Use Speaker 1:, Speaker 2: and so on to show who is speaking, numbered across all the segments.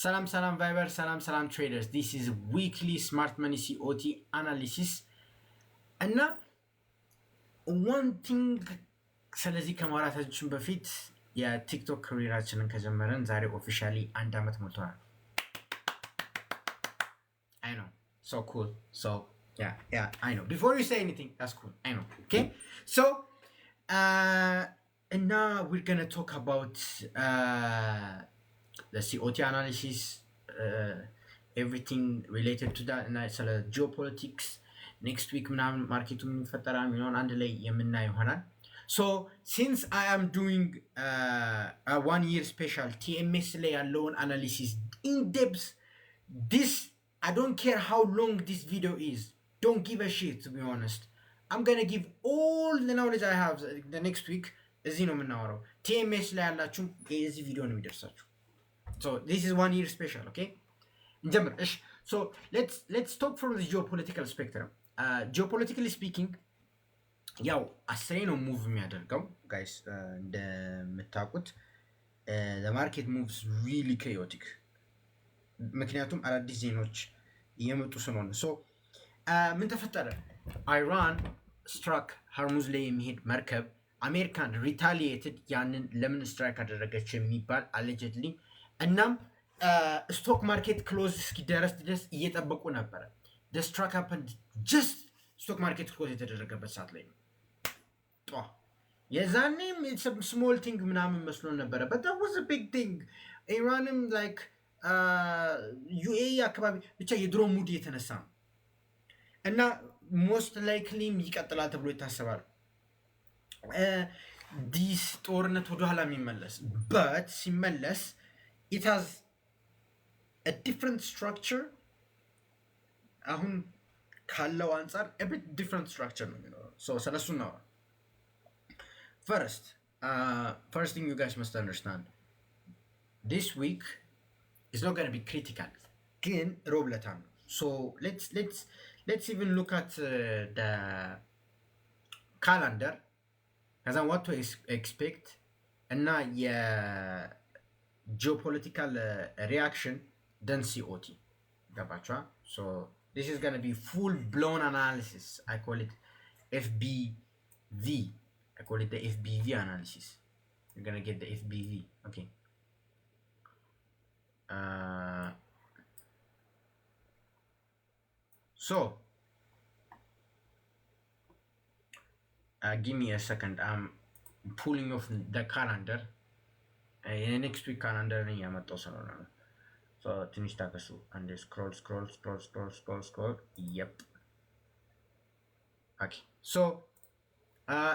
Speaker 1: Salam Viber, salam traders. This is weekly smart money COT analysis. እና one thing ስለዚህ ከማውራታችን በፊት የቲክቶክ ካሪራችንን ከጀመረን ዛሬ ኦፊሻሊ 1 ዓመት ሞልቷል። I know. So cool. So yeah, I know. Before you say anything, that's cool. I know. Okay? So and now we're going to talk about the COT analysis, everything related to that, and geopolitics. Next week, market So since I am doing a 1 year special TMS layer loan analysis in depth, this I don't care how long this video is. Don't give a shit, to be honest. I'm gonna give all the knowledge I have the next week. TMS layer video So this is 1 year special, okay? So let's talk from the geopolitical spectrum. Geopolitically speaking, አስሬ ነው ሙቭ የሚያደርገው guys. እንደምታውቁት the market moves really chaotic. ምክንያቱም አዳዲስ ዜናዎች እየመጡ ስለሆነ so ምን ተፈጠረ? Iran struck Hormuz ላይ የሚሄድ መርከብ አሜሪካን ሪታሊየትድ ያንን ለምን ስትራይክ አደረገች የሚባል allegedly እናም ስቶክ ማርኬት ክሎዝ እስኪደረስ ድረስ እየጠበቁ ነበረ። the struck happened just ስቶክ ማርኬት ክሎዝ የተደረገበት ሰዓት ላይ ነው። የዛኔም it's a small thing ምናምን መስሎ ነበረ, but that was a big thing. ኢራንም like UAE አካባቢ ብቻ የድሮ ሙድ የተነሳ ነው እና most likely ይቀጥላል ተብሎ ይታሰባል ዲስ ጦርነት ወደኋላ የሚመለስ but ሲመለስ it has a different structure. አሁን ካለው አንፃር a bit different structure ነው የሚኖረው. so ስለሱ ነው first thing you guys must understand, this week is not going to be critical ግን ሮብ ዕለት ነው. so let's even look at the calendar as on what to expect እና geopolitical reaction then COT. So this is going to be full blown analysis. I call it FBV. I call it the FBV analysis. You're going to get the FBV. Okay. So give me a second. I'm pulling off the calendar. next week calendar ነው ያመጣው ስለሆነ ነው. so ትንሽ ታገሱ and scroll. yep. okay. so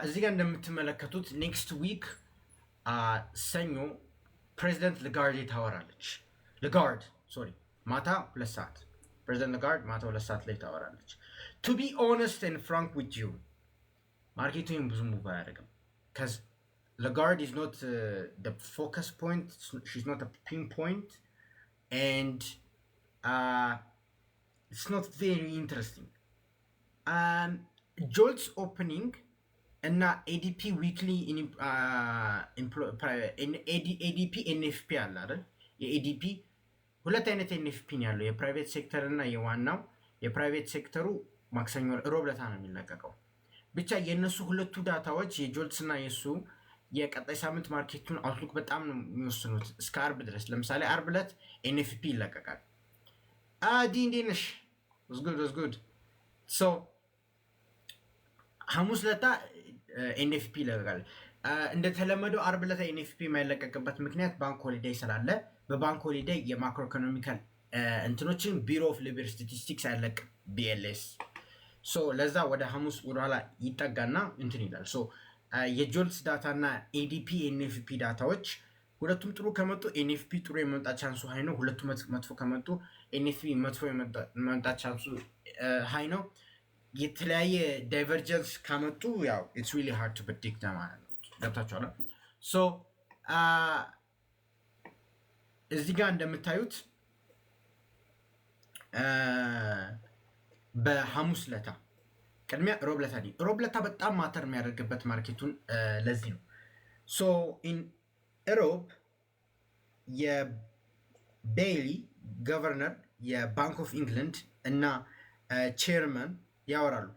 Speaker 1: እዚህ ጋር እንደምትመለከቱት next week ሰኞ ፕሬዚደንት ለጋርድ ታወራለች. ማታ 2 ሰዓት ፕሬዚደንት ለጋርድ ማታ 2 ሰዓት ላይ ታወራለች. to be honest and frank with you, ማርኬቱን ብዙ ሙቭ አያደርግም cuz Lagarde is not the focus point. She's not a pinpoint, and it's not very interesting. Jolt's opening and ADP weekly in ADP NFP አለ አይደል? የADP ሁለት አይነት NFP ነው ያለው, የፕራይቬት ሴክተር እና የዋናው የፕራይቬት ሴክተሩ ማክሰኞ ሮብ ዕለት ነው የሚለቀቀው። ብቻ የነሱ ሁለቱ ዳታዎች የጆልትስ እና የሱ የቀጣይ ሳምንት ማርኬቱን አውትሉክ በጣም ነው የሚወስኑት እስከ አርብ ድረስ። ለምሳሌ አርብ ዕለት ኤንኤፍፒ ይለቀቃል። እንዴት was good. so ሐሙስ ዕለት ኤንኤፍፒ ይለቀቃል። እንደተለመደው አርብ ዕለት ኤንኤፍፒ የማይለቀቅበት ምክንያት ባንክ ሆሊዴይ ስላለ፣ በባንክ ሆሊዴይ የማክሮ ኢኮኖሚካል እንትኖችን ቢሮ ኦፍ ሌበር ስታቲስቲክስ አይለቅም BLS። so ለዛ ወደ ሐሙስ ወደኋላ ይጠጋና እንትን ይላል። so የጆልትስ ዳታ እና ADP NFP ዳታዎች ሁለቱም ጥሩ ከመጡ NFP ጥሩ የመምጣት ቻንሱ ሃይ ነው። ሁለቱም መጥፎ ከመጡ NFP መጥፎ የመምጣት ቻንሱ ሃይ ነው። የተለያየ ዳይቨርጀንስ ካመጡ ያው it's really hard to predict ማለት ነው። ገብታችኋል? so እዚህ ጋር እንደምታዩት በሐሙስ ለታ ቅድሚያ ሮብለታ በጣም ማተር የሚያደርግበት ማርኬቱን ለዚህ ነው። so in Europe ቤይሊ ገቨርነር የባንክ ኦፍ ኢንግላንድ እና ቼርመን ያወራሉ።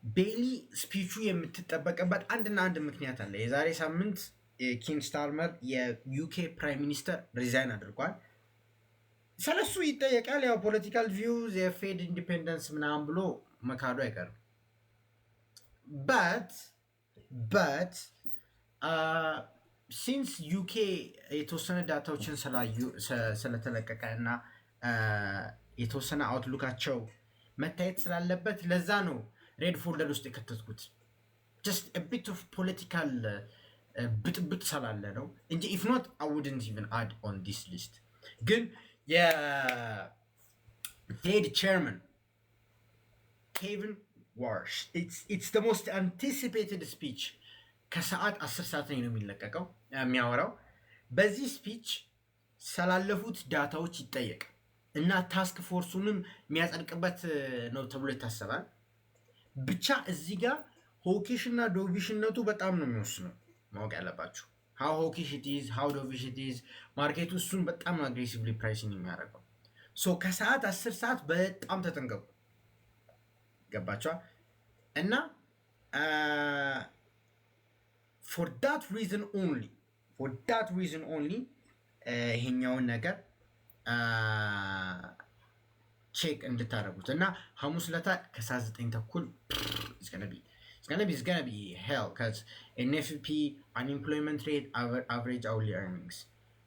Speaker 1: ቤይሊ ስፒቹ የምትጠበቅበት አንድና አንድ ምክንያት አለ። የዛሬ ሳምንት ኪር ስታርመር የዩኬ ፕራይም ሚኒስተር ሪዛይን አድርጓል። ስለሱ ይጠየቃል። ያው ፖለቲካል ቪውዝ የፌድ ኢንዲፔንደንስ ምናምን ብሎ መካዱ አይቀርም። በት ሲንስ ዩኬ የተወሰነ ዳታዎችን ስለተለቀቀ እና የተወሰነ አውትሉካቸው መታየት ስላለበት ለዛ ነው ሬድ ፎልደር ውስጥ የከተትኩት። ጀስት ቢት ኦፍ ፖለቲካል ብጥብጥ ስላለ ነው እንጂ ኢፍ ኖት አይ ውድንት ኢቨን አድ ኦን ዲስ ሊስት። ግን የፌድ ቼርመን ኬቪን ዋርሽ ኢትስ ደ ሞስት አንቲሲፔትድ ስፒች ከሰዓት 10 ሰዓት ላይ ነው የሚለቀቀው የሚያወራው። በዚህ ስፒች ስላለፉት ዳታዎች ይጠየቅ እና ታስክ ፎርሱንም የሚያጸድቅበት ነው ተብሎ ይታሰባል። ብቻ እዚህ ጋር ሆኪሽ እና ዶቪሽነቱ በጣም ነው የሚወስነው። ማወቅ ያለባችሁ ሃው ሆኪሽ ኢት ኢዝ ሃው ዶቪሽ ኢት ኢዝ ማርኬቱ እሱን በጣም አግሬሲቭሊ ፕራይሲንግ የሚያደርገው። ሶ ከሰዓት 10 ሰዓት በጣም ተጠንቀቁ። ገባችኋል? እና for that reason only ይሄኛውን ነገር ቼክ እንድታደርጉት እና ሐሙስ ለታ ከሰዓት 9 ተኩል it's gonna be hell because NFP unemployment rate average hourly earnings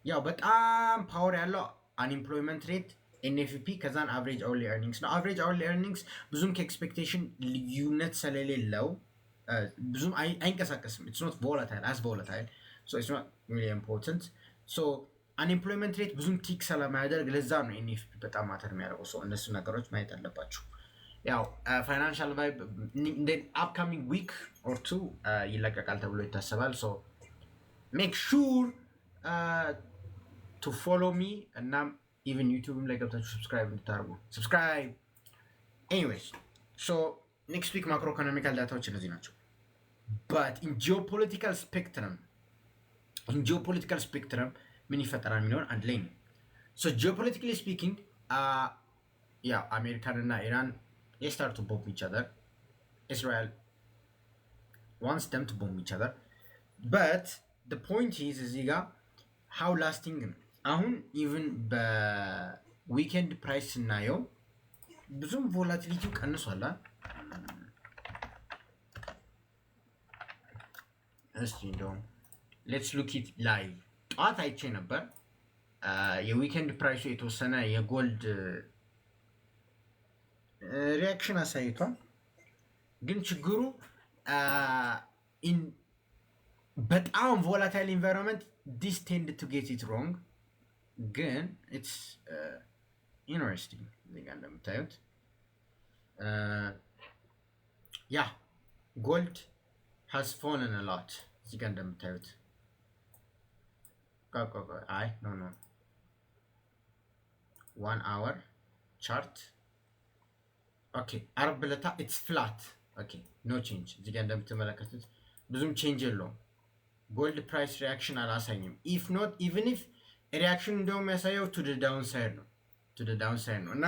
Speaker 1: ያው በጣም ፓወር ያለው unemployment rate NFP ከዛን average hourly earnings ነው። average hourly earnings ብዙም ከኤክስፔክቴሽን ልዩነት ስለሌለው ብዙም አይንቀሳቀስም። it's not volatile so it's not really important. so unemployment rate ብዙም ቲክ ስለማያደርግ ለዛ ነው NFP በጣም ማተር የሚያደርገው። ሰው እነሱ ነገሮች ማየት አለባችሁ። ያው ፋይናንሻል ቫይብ in the upcoming week or two ይለቀቃል ተብሎ ይታሰባል። so make sure to follow me እና even YouTube ላይ ገብታችሁ subscribe እንድታደርጉ anyways so next week macro economical ዳታዎች እነዚህ ናቸው። but in geopolitical spectrum ምን ይፈጠራል የሚለውን አንድ ላይ ነው። so geopolitically speaking yeah American እና Iran they start to bomb each other. Israel wants them to bomb each other, but the point is እዚህ ጋር how lasting ነው። አሁን even በዊኬንድ ፕራይስ ስናየው ብዙም ቮላቲሊቲው ቀንሷል። እስቲ እንደውም ሌትስ ሉክ ኢት ላይቭ ጠዋት አይቼ ነበር። የዊኬንድ ፕራይሱ የተወሰነ የጎልድ ሪያክሽን አሳይቷል። ግን ችግሩ በጣም ቮላታይል ኢንቫይሮንመንት ዲስ ቴንድ ቱ ጌት ኢት ሮንግ። ግን ኢትስ ኢንተረስቲንግ እዚህ ጋር እንደምታዩት ያ ጎልድ has fallen a lot እዚህ ጋር እንደምታዩት አይ ኖ 1 hour chart ኦኬ አርብ ለታ ኢትስ ፍላት ኦኬ ኖ ቼንጅ እዚህ ጋር እንደምትመለከቱት ብዙም ቼንጅ የለውም። ጎልድ ፕራይስ ሪያክሽን አላሳኝም። ኢፍ ኖት ኢቭን ኢፍ ሪያክሽን እንደውም ያሳየው ቱ ደ ዳውንሳይድ ነው እና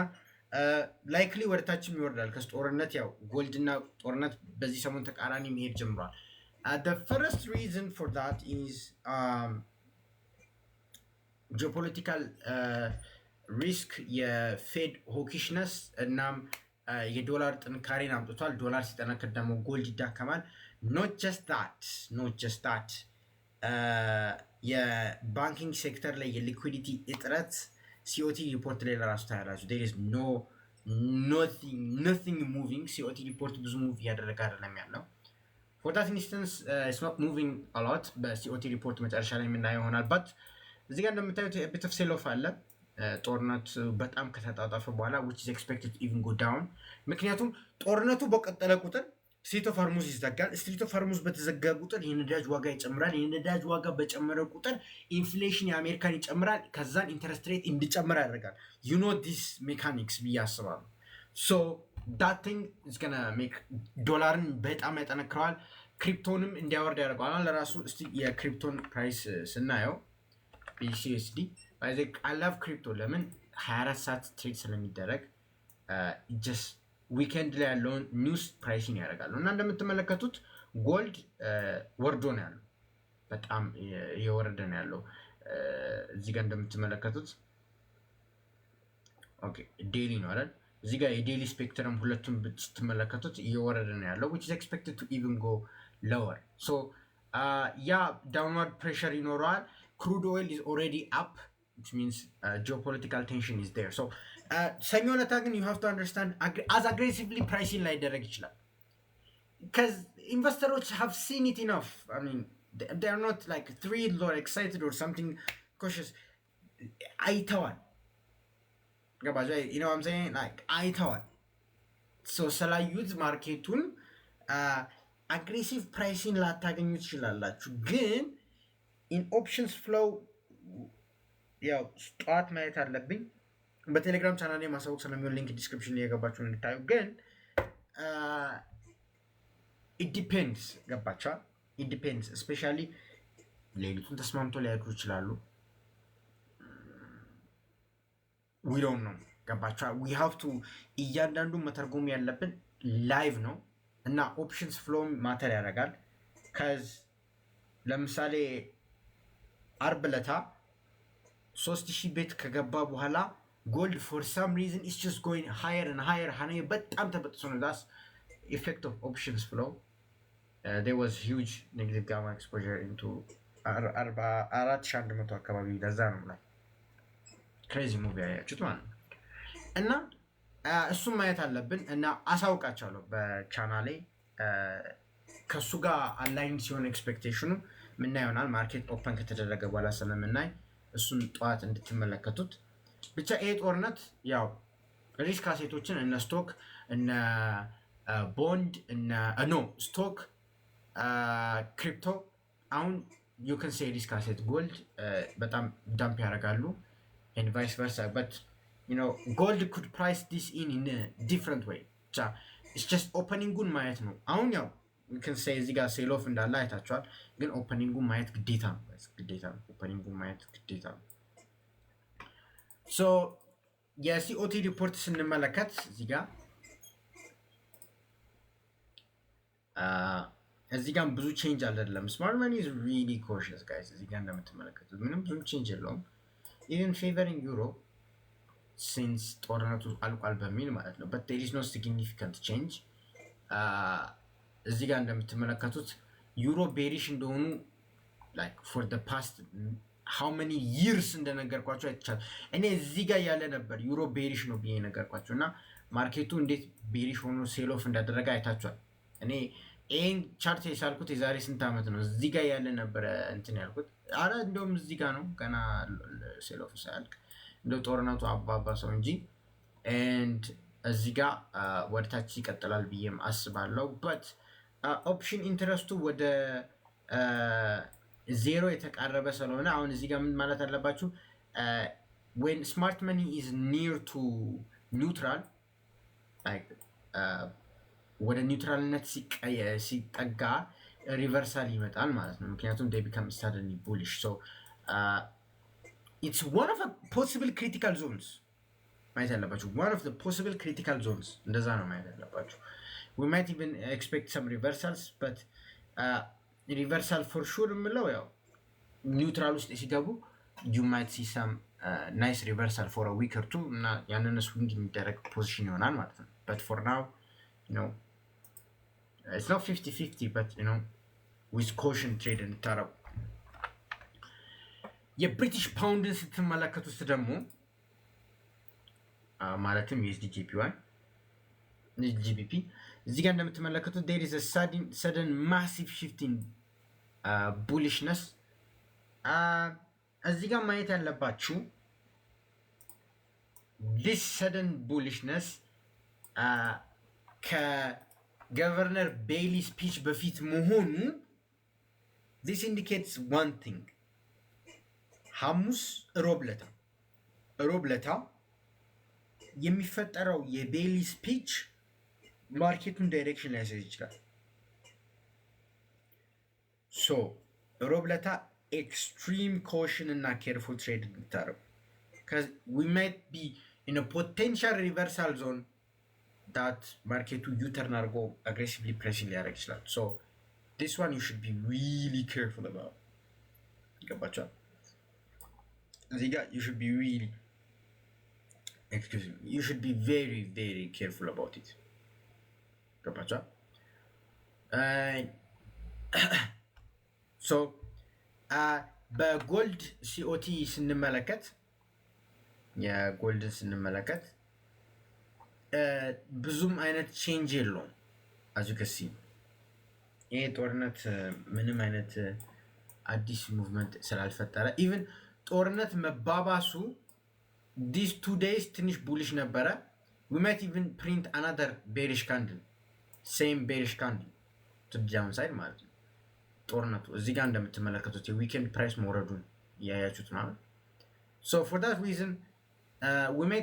Speaker 1: ላይክሊ ወደታችም ይወርዳል ከጦርነት ያው ጎልድ እና ጦርነት በዚህ ሰሞን ተቃራኒ መሄድ ጀምሯል። the first reason for that is geopolitical risk የፌድ ሆኪሽነስ እናም የዶላር ጥንካሬን አምጥቷል። ዶላር ሲጠነክር ደግሞ ጎልድ ይዳከማል። not just that የባንኪንግ ሴክተር ላይ የሊኩዊዲቲ እጥረት ሲኦቲ ሪፖርት ላይ ለራሱ ታያላችሁ። there is nothing moving ሲኦቲ ሪፖርት ብዙ ሙቭ እያደረገ አይደለም ያለው። for that instance it's not moving a lot በሲኦቲ ሪፖርት መጨረሻ ላይ የምናየው ይሆናል። but እዚህ ጋር እንደምታዩት bit of sell off አለ ጦርነት በጣም ከተጣጣፈ በኋላ which is expected to even go down። ምክንያቱም ጦርነቱ በቀጠለ ቁጥር ስትሬት ኦፍ ሆርሙዝ ይዘጋል። ስትሬት ኦፍ ሆርሙዝ በተዘጋ ቁጥር የነዳጅ ዋጋ ይጨምራል። የነዳጅ ዋጋ በጨመረ ቁጥር ኢንፍሌሽን የአሜሪካን ይጨምራል። ከዛን ኢንተረስት ሬት እንዲጨምር ያደርጋል። you know this mechanics ብዬ አስባለሁ። so that thing is gonna make ዶላርን በጣም ያጠነክረዋል። ክሪፕቶንም እንዲያወርድ ያደርገዋል። ለራሱ እስቲ የክሪፕቶን ፕራይስ ስናየው BCSD I love crypto ለምን 24 ሰዓት ትሬድ ስለሚደረግ ጀስት ዊኬንድ ላይ ያለውን ኒውስ ፕራይሲንግ ያደርጋሉ እና እንደምትመለከቱት ጎልድ ወርዶ ነው ያለው በጣም እየወረደ ነው ያለው እዚህ ጋር እንደምትመለከቱት ኦኬ ዴይሊ ነው አይደል እዚህ ጋር የዴይሊ ስፔክትረም ሁለቱም ስትመለከቱት እየወረደ ነው ያለው which is expected to even go lower so ያ downward pressure ይኖረዋል crude oil is already up which means geopolitical tension is there so ሰኞ ዕለት ግን you have to understand as aggressively pricing ላይ ደረግ ይችላል because investors have seen it enough I mean they are not like thrilled or excited or something cautious አይተዋል ገባሽ you know what I'm saying like አይተዋል so ስላዩት ማርኬቱን aggressive pricing ላታገኙ ትችላላችሁ ግን in options flow ያው ጠዋት ማየት አለብኝ በቴሌግራም ቻናል ላይ ማሳወቅ ስለሚሆን ሊንክ ዲስክሪፕሽን ላይ የገባችሁ እንድታዩ ግን it depends ገባቻ it depends especially ሌሊቱን ተስማምቶ ሊያድሩ ይችላሉ we don't know ገባቻ we have to እያንዳንዱ መተርጎም ያለብን ላይቭ ነው እና ኦፕሽንስ ፍሎ ማተር ያደርጋል ከዝ ለምሳሌ አርብ ለታ 3000 ቤት ከገባ በኋላ gold for some reason is just going higher and higher ሀነ በጣም ተበጥሶ ነው that's effect of options flow there was huge negative gamma exposure into 4100 አካባቢ ለዛ ነው ላይ ክሬዚ ሙቪ ያያችሁት ማለት ነው እና እሱም ማየት አለብን እና አሳውቃቸዋለሁ በቻናሌ ከሱ ጋር አላይን ሲሆን ኤክስፔክቴሽኑ ምን ይሆናል ማርኬት ኦፕን ከተደረገ በኋላ ስለምናይ እሱን ጠዋት እንድትመለከቱት ብቻ ይሄ ጦርነት ያው ሪስክ አሴቶችን እነ ስቶክ እነ ቦንድ እነ ስቶክ ክሪፕቶ አሁን you can say risk asset gold በጣም ዳምፕ ያደርጋሉ and vice versa but you know gold could price this in a different way it's just opening good ማየት ነው አሁን ያው you can say እዚህ ጋር ሴል ኦፍ እንዳለ አይታችኋል ግን ኦፐኒንጉ ማየት ግዴታ ነው ኦፐኒንጉ ማየት ግዴታ ነው so የሲኦቲ ሪፖርት ስንመለከት እዚህ ጋር እዚህ ጋር ብዙ ቼንጅ አይደለም smart money is really cautious guys እዚህ ጋር እንደምትመለከቱት ምንም ብዙ ቼንጅ የለውም even favoring euro since ጦርነቱ አልቋል በሚል ማለት ነው but there is no significant change እዚህ ጋር እንደምትመለከቱት ዩሮ ቤሪሽ እንደሆኑ like for the past how many years እንደነገርኳችሁ አይቻል እኔ እዚህ ጋር ያለ ነበር ዩሮ ቤሪሽ ነው ብዬ ነገርኳችሁ እና ማርኬቱ እንዴት ቤሪሽ ሆኖ ሴል ኦፍ እንዳደረገ አይታችኋል እኔ ኤን ቻርት የሳልኩት የዛሬ ስንት ዓመት ነው እዚህ ጋር ያለ ነበር እንትን ያልኩት አረ እንደውም እዚህ ጋር ነው ገና ሴል ኦፍ ሳያልቅ እንደው ጦርነቱ አባባሰው እንጂ and እዚህ ጋር ወደታች ይቀጥላል ብዬም አስባለሁ but ኦፕሽን ኢንትረስቱ ወደ ዜሮ የተቃረበ ስለሆነ አሁን እዚህ ጋር ምን ማለት አለባችሁ when smart money is near to neutral like ወደ ኒውትራልነት ሲጠጋ ሪቨርሳል ይመጣል ማለት ነው ምክንያቱም they become suddenly bullish so it's one of the possible critical zones ማየት ያለባችሁ one of the possible critical zones እንደዛ ነው ማየት ያለባችሁ we might even expect some reversals but reversal for sure የምለው ያው ኒውትራል ውስጥ ሲገቡ you might see some nice reversal for a week or two እና ያንን ስዊንግ የሚደረግ ፖዚሽን ይሆናል ማለት ነው but for now you know it's not 50-50 but you know with caution trade እንድታረጉ የብሪቲሽ ፓውንድን ስትመለከቱት ደግሞ ማለትም USD/JPY GBP እዚህ ጋር እንደምትመለከቱት there is a sudden massive shift in bullishness እዚህ ጋር ማየት ያለባችሁ this sudden bullishness ከገቨርነር ቤይሊ ስፒች በፊት መሆኑ this indicates one thing ሐሙስ ሮብለታ የሚፈጠረው የቤይሊ ስፒች ማርኬቱን ዳይሬክሽን ሊያሳይ ይችላል ሶ ሮብለታ ኤክስትሪም ኮሽን እና ኬርፉል ትሬድ እንድታረጉ because we might be in a potential reversal zone that market to U-turn or go aggressively pressing the ይችላል. So this one you should be really careful about. ገባችኋል? እዚህ ጋር you should be really, excuse me, you should be very very careful about it. ገባችኋል? So በጎልድ ሲኦቲ ስንመለከት የጎልድን ስንመለከት ብዙም አይነት ቼንጅ የለውም። አዙከሲ ይሄ ጦርነት ምንም አይነት አዲስ ሙቭመንት ስላልፈጠረ ኢቭን ጦርነት መባባሱ ዲስ 2 days ትንሽ ቡሊሽ ነበረ። we might even print another bearish candle, same bearish candle to the downside ማለት ነው። ጦርነቱ እዚህ ጋር እንደምትመለከቱት የዊኬንድ ፕራይስ መውረዱን ያያችሁት ማለት so for that reason we may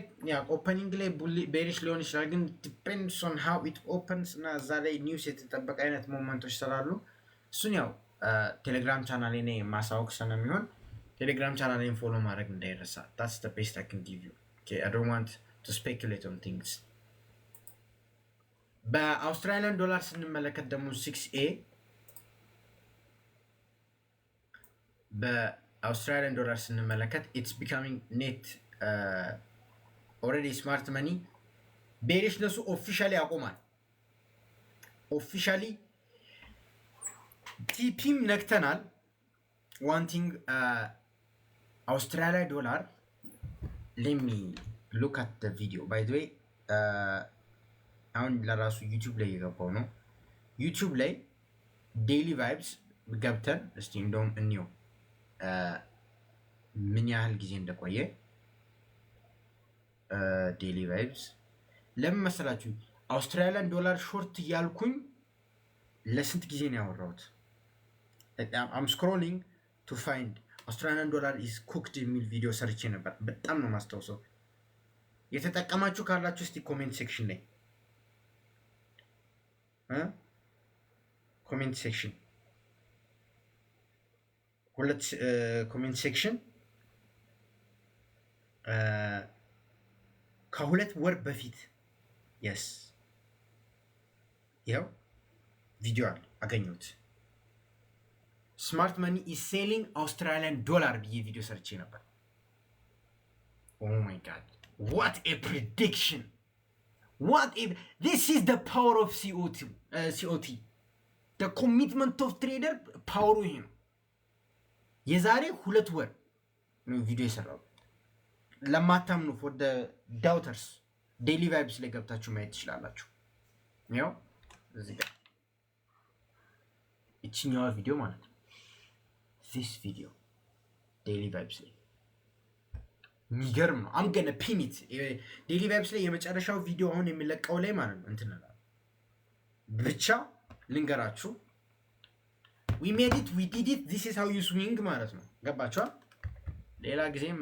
Speaker 1: opening ላይ bearish ሊሆን ይችላል ግን depends on how it opens እና እዛ ላይ ኒውስ የተጠበቀ አይነት ሞመንቶች ስላሉ እሱን ያው ቴሌግራም ቻናሌ ላይ ማሳወቅ ስለሚሆን ቴሌግራም ቻናሌን ፎሎ ማድረግ እንዳይረሳ። that's the best I can give you. Okay, I don't want to speculate on things. በአውስትራሊያን ዶላር ስንመለከት ደግሞ 6A በአውስትራሊያን ዶላር ስንመለከት it's becoming net already smart money ቤሪሽነሱ ኦፊሻሊ ያቆማል። ኦፊሻሊ ቲፒም ነክተናል። one thing አውስትራሊያ ዶላር let me look at the video by the way አሁን ለራሱ ዩቲዩብ ላይ የገባው ነው። ዩቲዩብ ላይ ዴይሊ ቫይብስ ገብተን እስቲ እንደውም እንየው ምን ያህል ጊዜ እንደቆየ። ዴይሊ ቫይብስ ለምን መሰላችሁ አውስትራሊያን ዶላር ሾርት እያልኩኝ ለስንት ጊዜ ነው ያወራሁት? I'm scrolling to find Australian dollar is cooked የሚል ቪዲዮ ሰርቼ ነበር። በጣም ነው ማስታውሰው። የተጠቀማችሁ ካላችሁ እስቲ ኮሜንት ሴክሽን ላይ ኮሜንት ሴክሽን ሁለት ኮሜንት ሴክሽን ከሁለት ወር በፊት የስ ያው ቪዲዮ አገኘሁት። ስማርት መኒ ኢዝ ሴሊንግ አውስትራሊያን ዶላር ብዬ ቪዲዮ ሰርቼ ነበር። ኦ ማይ ጋድ ዋት ኤ ፕሬዲክሽን! This is the power of COT. The commitment of trader power ይሄ ነው። የዛሬ 2 ወር ነው ቪዲዮ የሰራው። ለማታምኑ for the doubters daily vibes ላይ ገብታችሁ ማየት ትችላላችሁ። ያው እዚህ ጋር እቺኛዋ ቪዲዮ ማለት ነው። this video daily vibes ላይ የሚገርም ነው። I'm gonna pin it daily vibes ላይ የመጨረሻው ቪዲዮ አሁን የሚለቀው ላይ ማለት ነው። እንትን ነው ብቻ ልንገራችሁ we made it, we did it, this is how you swing ማለት ነው። ገባችኋ? ሌላ ጊዜም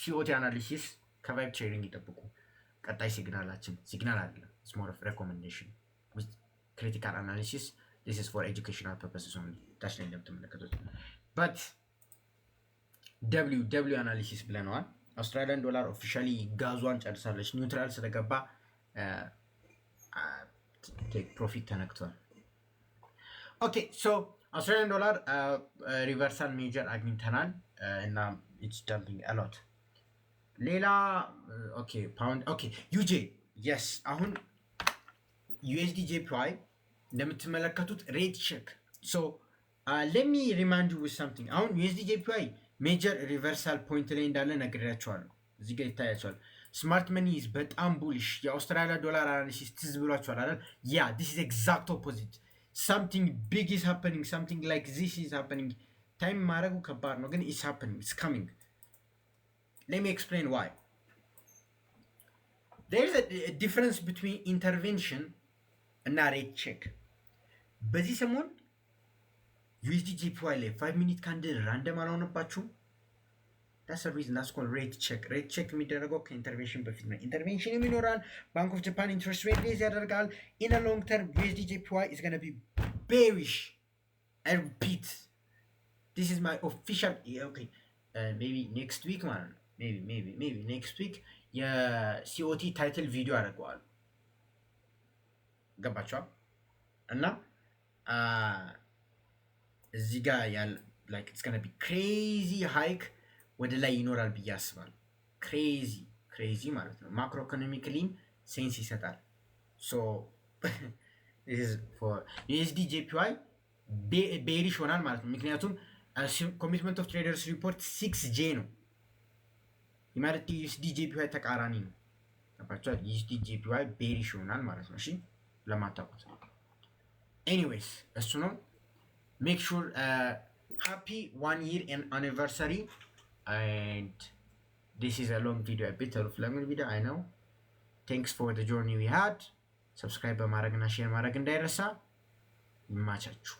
Speaker 1: ሲኦቲ አናሊሲስ ከቫይብ ትሬዲንግ ይጠብቁ። ቀጣይ ሲግናል አይደለም፣ it's more of recommendation with critical analysis. This is for educational purposes only. ታች ላይ እንደምትመለከቱት but W አናሊሲስ ብለናል። አውስትራሊያን ዶላር ኦፊሻሊ ጋዟን ጨርሳለች። ኒውትራል ስለገባ ቴክ ፕሮፊት ተነክቷል። ኦኬ ሶ አውስትራሊያን ዶላር ሪቨርሳል ሜጀር አግኝተናል እና ኢትስ ዳምፒንግ አሎት። ሌላ ኦኬ ፓውንድ ኦኬ ዩጄ የስ አሁን ዩኤስዲ ጄፒዋይ እንደምትመለከቱት ሬት ቼክ ሶ let me remind you with something. አሁን ዩኤስዲ ጄፒዋይ ሜጀር ሪቨርሳል ፖይንት ላይ እንዳለ ነግሬያቸዋለሁ። እዚህ ጋር ይታያቸዋል። ስማርት መኒ ኢዝ በጣም ቡሊሽ። የአውስትራሊያ ዶላር አናሊሲስ ትዝ ብሏቸዋል አይደል? ያ this is exact opposite. something big is happening, something like this is happening. ታይም ማድረጉ ከባድ ነው ግን it's happening, it's coming. Let me explain why. There is a difference between intervention and rate check. በዚህ ሰሞን USD JPY ላይ 5 minute candle ራንደም አልሆነባችሁም? that's the reason that's called rate check. rate check የሚደረገው ከኢንተርቬንሽን በፊት ነው። ኢንተርቬንሽን ይኖራል። ባንክ ኦፍ ጃፓን ኢንትረስት ሬት ሬዝ ያደርጋል። in a long term USD JPY is going to be bearish. I repeat, this is my official okay maybe next week ማለት ነው። ሜቢ ኔክስት ዊክ የሲኦቲ ታይትል ቪዲዮ አደርገዋለሁ። ገባችኋል? እና እዚህ ጋር ያለ ላይክ ኢትስ ገና ቢ ክሬዚ ሃይክ ወደ ላይ ይኖራል ብዬ አስባለሁ። ክሬዚ ማለት ነው። ማክሮ ኢኮኖሚክሊም ሴንስ ይሰጣል። ሶ ዩኤስዲ ጄፒዋይ ቤሪሽ ሆናል ማለት ነው። ምክንያቱም ኮሚትመንት ኦፍ ትሬደርስ ሪፖርት 6J ነው ማለት ዩኤስዲ ጄፒዋይ ተቃራኒ ነው። ገባችኋል? ዩኤስዲ ጄፒዋይ ቤሪሽ ይሆናል ማለት ነው። እሺ ለማታውቁት ኤኒዌይስ እሱ ነው። ሜክ ሹር ሃፒ 1 year anniversary and this is a long video, a bit of long video, I know. Thanks for the journey we had. ሰብስክራይብ በማድረግና ሼር ማድረግ እንዳይረሳ። ይማቻችሁ።